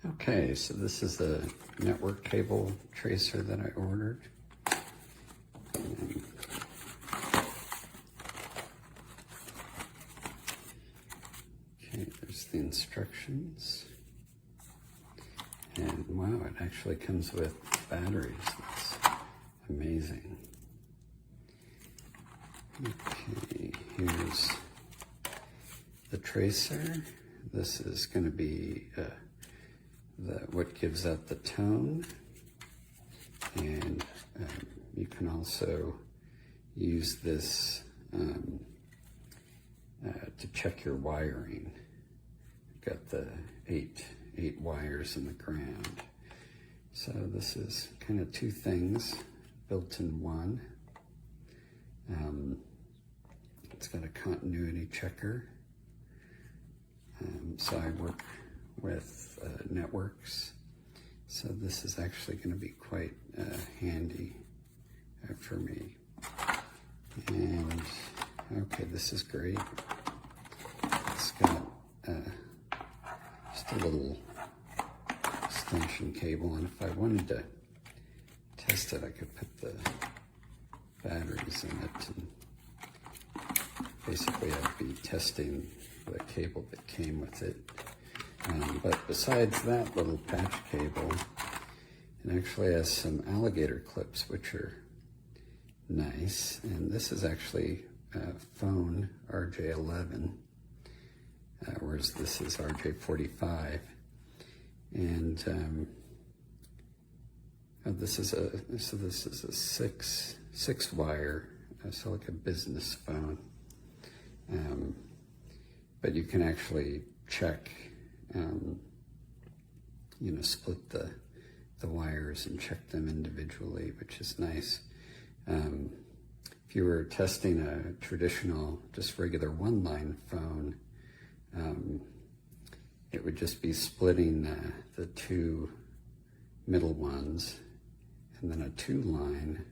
Okay, so this is the network cable tracer that I ordered. Okay, there's the instructions. And wow, it actually comes with batteries. That's amazing. Okay, here's the tracer. This is going to be what gives out the tone, and you can also use this to check your wiring. You've got the eight wires in the ground. So this is kind of two things built in one. It's got a continuity checker. So I work with networks. So this is actually going to be quite handy for me. And okay, this is great. It's got just a little extension cable, and if I wanted to test it, I could put the batteries in it, and basically I'd be testing the cable that came with it. But besides that little patch cable, it actually has some alligator clips, which are nice. And this is actually phone RJ11, whereas this is RJ45. And this is a six wire, so like a business phone. But you can actually check, split the wires and check them individually, which is nice. If you were testing a traditional, just regular one-line phone, it would just be splitting the two middle ones, and then a two-line,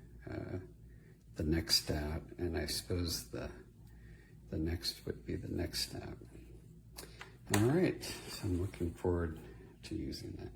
the next step, and I suppose the next would be the next step. All right, so I'm looking forward to using that.